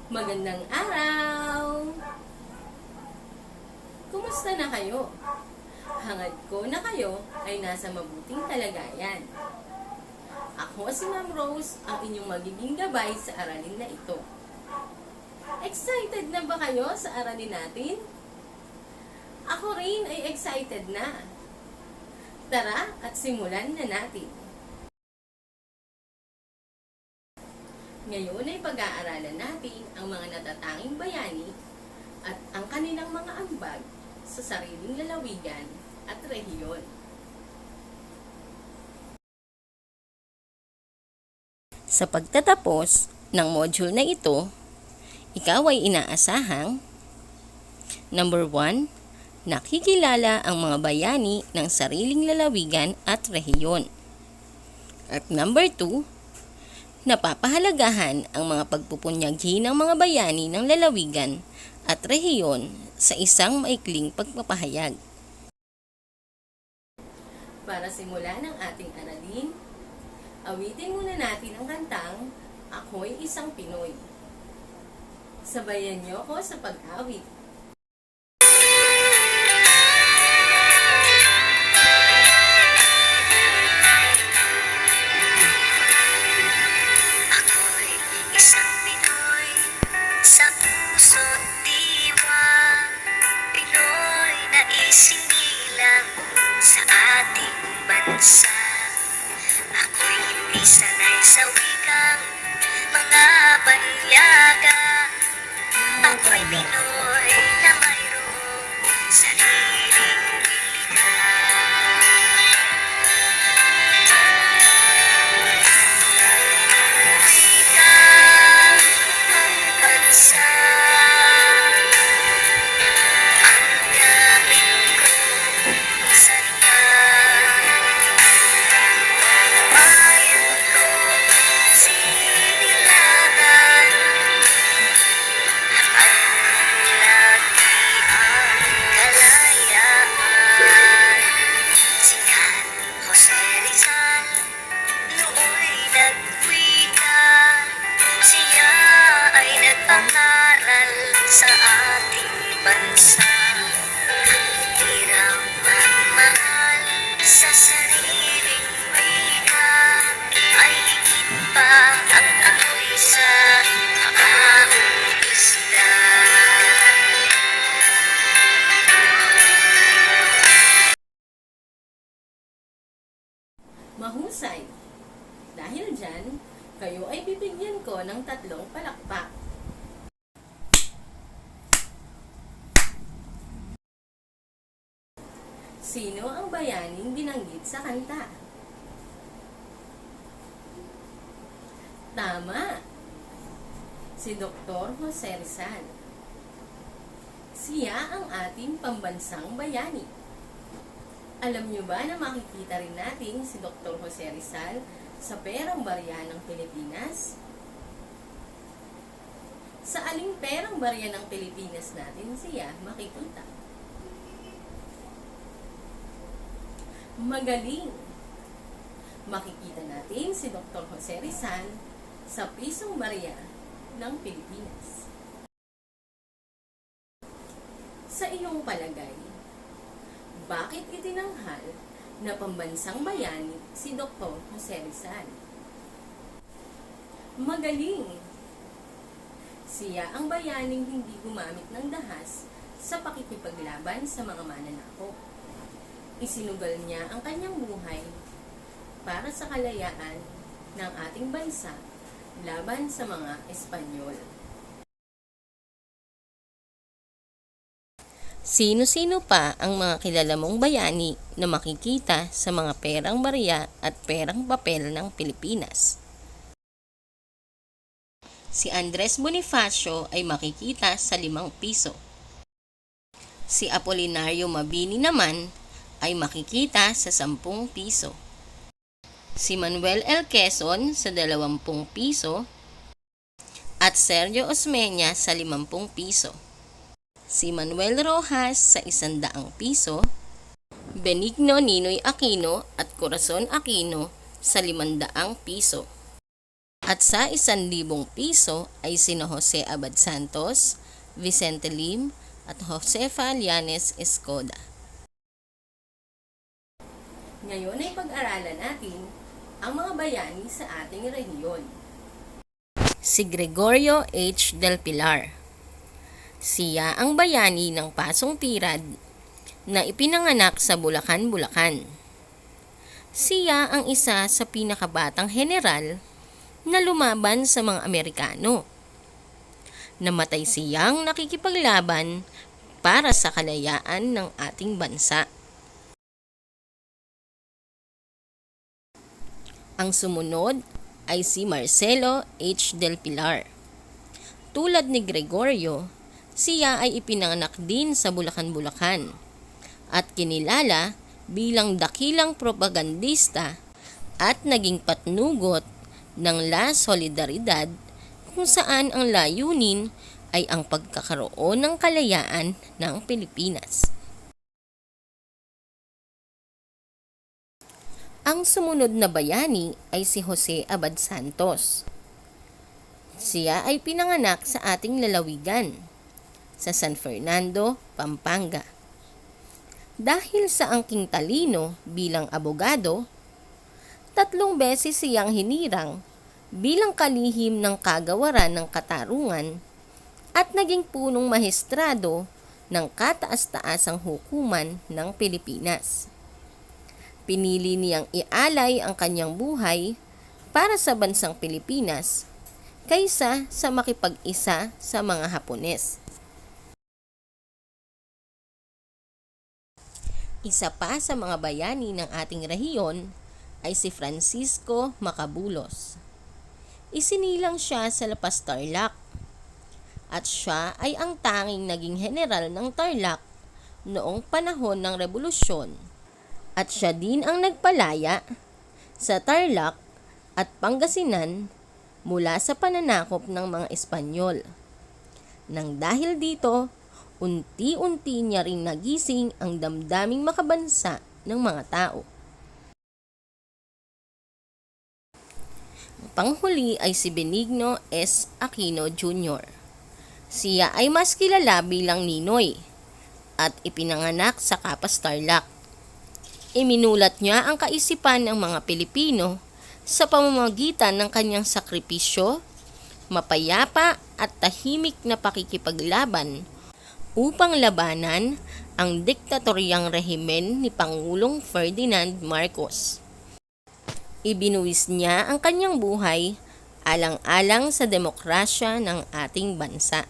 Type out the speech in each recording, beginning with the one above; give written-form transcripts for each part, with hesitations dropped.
Magandang araw! Kumusta na kayo? Hangad ko na kayo ay nasa mabuting kalagayan. Ako si Ma'am Rose, ang inyong magiging gabay sa aralin na ito. Excited na ba kayo sa aralin natin? Ako rin ay excited na. Tara at simulan na natin. Ngayon ay pag-aaralan natin ang mga natatanging bayani at ang kanilang mga ambag sa sariling lalawigan at rehiyon. Sa pagtatapos ng module na ito, ikaw ay inaasahang number 1, nakikilala ang mga bayani ng sariling lalawigan at rehiyon. At number 2, napapahalagahan ang mga pagpupunyagi ng mga bayani ng lalawigan at rehiyon sa isang maikling pagpapahayag. Para simulan ang ating aralin, awitin muna natin ang kantang Ako'y Isang Pinoy. Sabayan niyo ko sa pag-awit. Ako'y hindi sanay sa wikang mga banyaga. Ako'y Pinoy na mayroong sariling wika. Wika ng bansa, ang gamit kong salita. Nag-aral sa ating bansa, hirang magmahal sa sariling wika ay higit pa ang ako'y sa isla. Mahusay! Dahil dyan, kayo ay bibigyan ko ng 3 palakpak. Sino ang bayaning binanggit sa kanta? Tama! Si Dr. Jose Rizal. Siya ang ating pambansang bayani. Alam niyo ba na makikita rin natin si Dr. Jose Rizal sa perang barya ng Pilipinas? Sa aling perang barya ng Pilipinas natin siya makikita? Magaling! Makikita natin si Dr. Jose Rizal sa pisong barya ng Pilipinas. Sa iyong palagay, bakit itinanghal na pambansang bayani si Dr. Jose Rizal? Magaling! Siya ang bayaning hindi gumamit ng dahas sa pakikipaglaban sa mga mananakop. Isinugal niya ang kanyang buhay para sa kalayaan ng ating bansa laban sa mga Espanyol. Sino-sino pa ang mga kilala mong bayani na makikita sa mga perang barya at perang papel ng Pilipinas? Si Andres Bonifacio ay makikita sa 5 piso. Si Apolinario Mabini naman ay makikita sa 10 piso. Si Manuel L. Quezon sa 20 piso at Sergio Osmeña sa 50 piso. Si Manuel Rojas sa 100 piso, Benigno Ninoy Aquino at Corazon Aquino sa 500 piso. At sa 1,000 piso ay sina Jose Abad Santos, Vicente Lim at Josefa Llanes Escoda. Ngayon ay pag-aralan natin ang mga bayani sa ating rehiyon. Si Gregorio H. del Pilar. Siya ang bayani ng Pasong Tirad na ipinanganak sa Bulacan, Bulacan. Siya ang isa sa pinakabatang general na lumaban sa mga Amerikano. Namatay siyang nakikipaglaban para sa kalayaan ng ating bansa. Ang sumunod ay si Marcelo H. del Pilar. Tulad ni Gregorio, siya ay ipinanganak din sa Bulacan, Bulacan at kinilala bilang dakilang propagandista at naging patnugot ng La Solidaridad kung saan ang layunin ay ang pagkakaroon ng kalayaan ng Pilipinas. Ang sumunod na bayani ay si Jose Abad Santos. Siya ay pinanganak sa ating lalawigan, sa San Fernando, Pampanga. Dahil sa angking talino bilang abogado, 3 beses siyang hinirang bilang kalihim ng kagawaran ng katarungan at naging punong mahistrado ng kataas-taasang hukuman ng Pilipinas. Pinili niyang ialay ang kanyang buhay para sa bansang Pilipinas kaysa sa makipag-isa sa mga Hapones. Isa pa sa mga bayani ng ating rehiyon ay si Francisco Macabulos. Isinilang siya sa Lapas Tarlac at siya ay ang tanging naging general ng Tarlac noong panahon ng Rebolusyon at siya din ang nagpalaya sa Tarlac at Pangasinan mula sa pananakop ng mga Espanyol. Nang dahil dito, unti-unti niya ring nagising ang damdaming makabansa ng mga tao. Panghuli ay si Benigno S. Aquino Jr. Siya ay mas kilala bilang Ninoy at ipinanganak sa Capas Tarlac. Iminulat niya ang kaisipan ng mga Pilipino sa pamamagitan ng kanyang sakripisyo, mapayapa at tahimik na pakikipaglaban upang labanan ang diktatoryang rehimen ni Pangulong Ferdinand Marcos. Ibinuwis niya ang kanyang buhay alang-alang sa demokrasya ng ating bansa.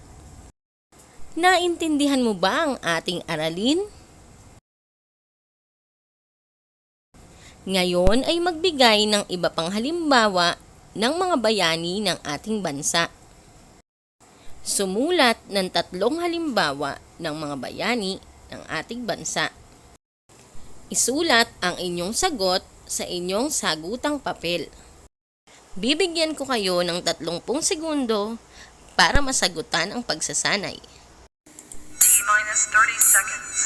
Naintindihan mo ba ang ating aralin? Ngayon ay magbigay ng iba pang halimbawa ng mga bayani ng ating bansa. Sumulat ng 3 halimbawa ng mga bayani ng ating bansa. Isulat ang inyong sagot sa inyong sagutang papel. Bibigyan ko kayo ng 30 segundo para masagutan ang pagsasanay. T-minus 30 seconds.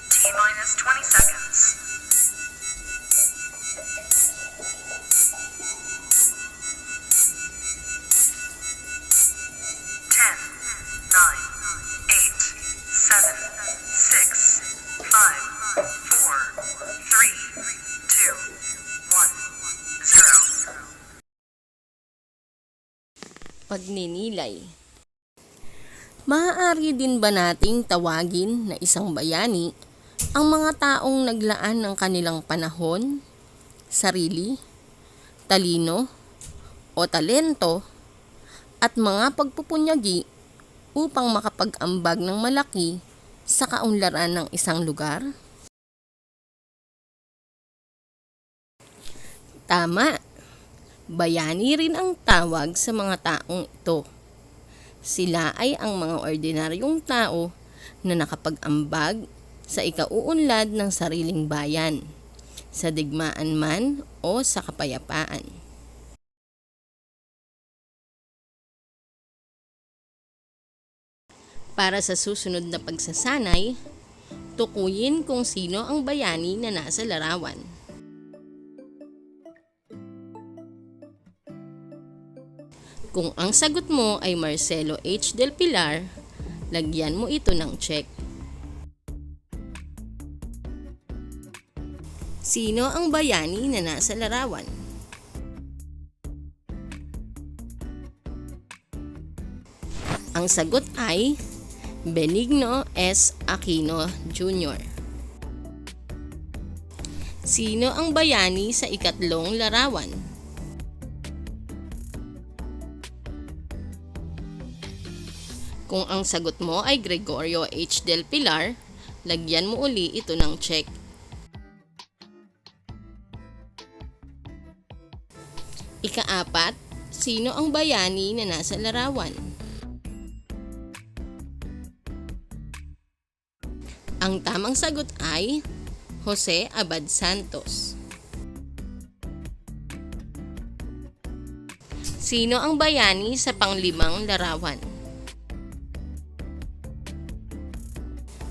T-minus 20 seconds. Pagninilay. Maaari din ba nating tawagin na isang bayani ang mga taong naglaan ng kanilang panahon, sarili, talino, o talento at mga pagpupunyagi upang makapag-ambag ng malaki sa kaunlaran ng isang lugar? Tama! Bayani rin ang tawag sa mga taong ito. Sila ay ang mga ordinaryong tao na nakapag-ambag sa ikauunlad ng sariling bayan, sa digmaan man o sa kapayapaan. Para sa susunod na pagsasanay, Tukuyin kung sino ang bayani na nasa larawan. Kung ang sagot mo ay Marcelo H. Del Pilar, lagyan mo ito ng check. Sino ang bayani na nasa larawan? Ang sagot ay Benigno S. Aquino Jr. Sino ang bayani sa ikatlong larawan? Kung ang sagot mo ay Gregorio H. Del Pilar, lagyan mo uli ito ng check. Ika-apat, sino ang bayani na nasa larawan? Ang tamang sagot ay Jose Abad Santos. Sino ang bayani sa panglimang larawan?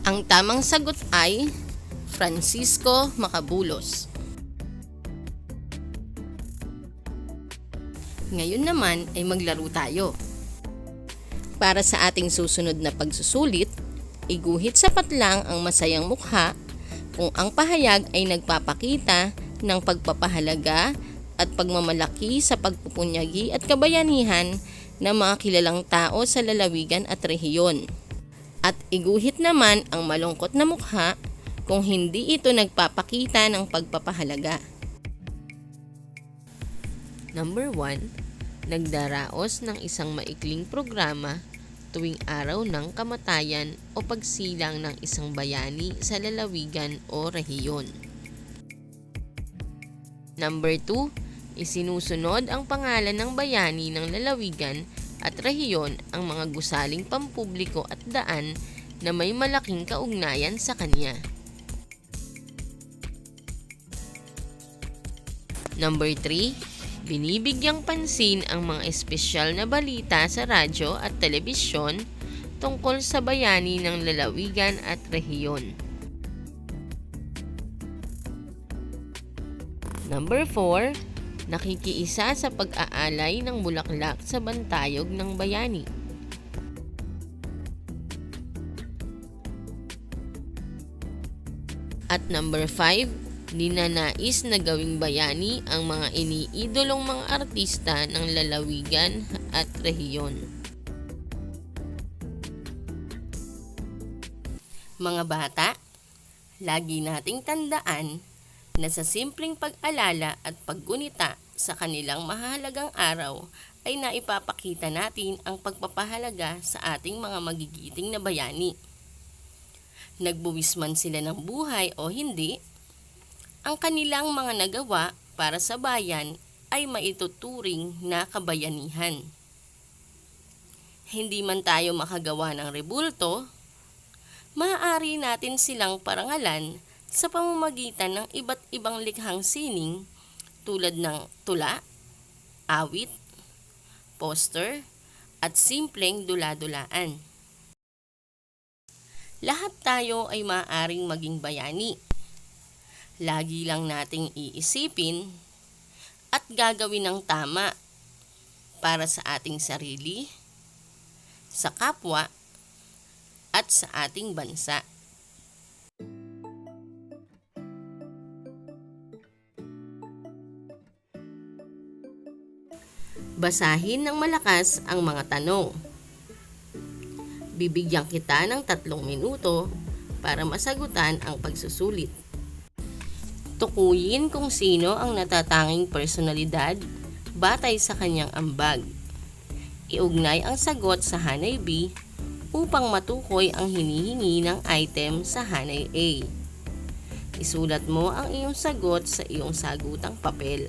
Ang tamang sagot ay Francisco Macabulos. Ngayon naman ay maglaro tayo. Para sa ating susunod na pagsusulit, iguhit sapat lang ang masayang mukha kung ang pahayag ay nagpapakita ng pagpapahalaga at pagmamalaki sa pagpupunyagi at kabayanihan ng mga kilalang tao sa lalawigan at rehiyon. At iguhit naman ang malungkot na mukha kung hindi ito nagpapakita ng pagpapahalaga. Number 1. Nagdaraos ng isang maikling programa tuwing araw ng kamatayan o pagsilang ng isang bayani sa lalawigan o rehiyon. Number 2. Isinusunod ang pangalan ng bayani ng lalawigan at rehiyon ang mga gusaling pampubliko at daan na may malaking kaugnayan sa kanya. Number 3. Binibigyang pansin ang mga espesyal na balita sa radyo at telebisyon tungkol sa bayani ng lalawigan at rehiyon. Number 4. Nakikiisa sa pag-aalay ng bulaklak sa bantayog ng bayani. At number 5. Ninanais na gawing bayani ang mga iniidolong mga artista ng lalawigan at rehiyon. Mga bata, lagi nating tandaan na sa simpleng pag-alala at paggunita sa kanilang mahalagang araw ay naipapakita natin ang pagpapahalaga sa ating mga magigiting na bayani. Nagbuwis man sila ng buhay o hindi, ang kanilang mga nagawa para sa bayan ay maituturing na kabayanihan. Hindi man tayo makagawa ng rebulto, maaari natin silang parangalan sa pamamagitan ng iba't ibang likhang sining tulad ng tula, awit, poster, at simpleng dula-dulaan. Lahat tayo ay maaaring maging bayani. Lagi lang nating iisipin at gagawin ng tama para sa ating sarili, sa kapwa, at sa ating bansa. Basahin ng malakas ang mga tanong. Bibigyan kita ng 3 minuto para masagutan ang pagsusulit. Tukuyin kung sino ang natatanging personalidad batay sa kanyang ambag. Iugnay ang sagot sa Hanay B upang matukoy ang hinihingi ng item sa Hanay A. Isulat mo ang iyong sagot sa iyong sagutang papel.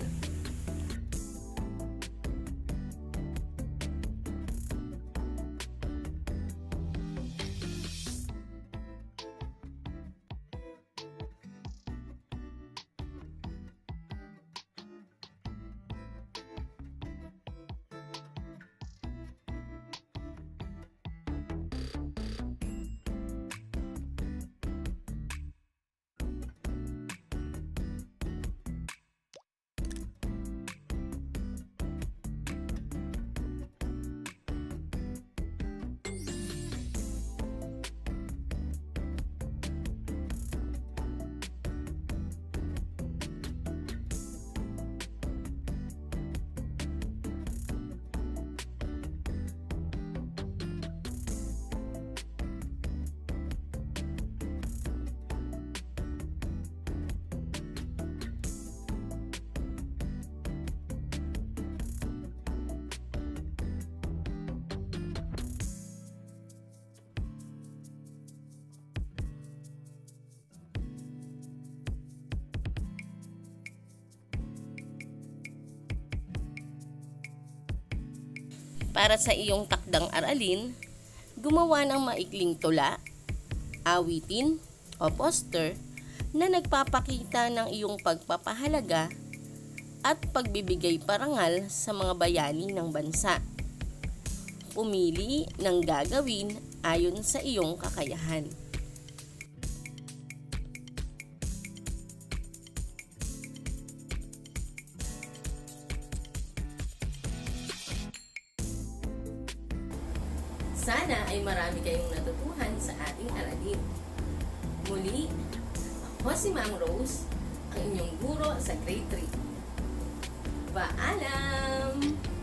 Para sa iyong takdang aralin, gumawa ng maikling tula, awitin o poster na nagpapakita ng iyong pagpapahalaga at pagbibigay parangal sa mga bayani ng bansa. Pumili ng gagawin ayon sa iyong kakayahan. Sana ay marami kayong natutuhan sa ating aralin. Muli, ako si Ma'am Rose, ang inyong guro sa grade 3. Paalam!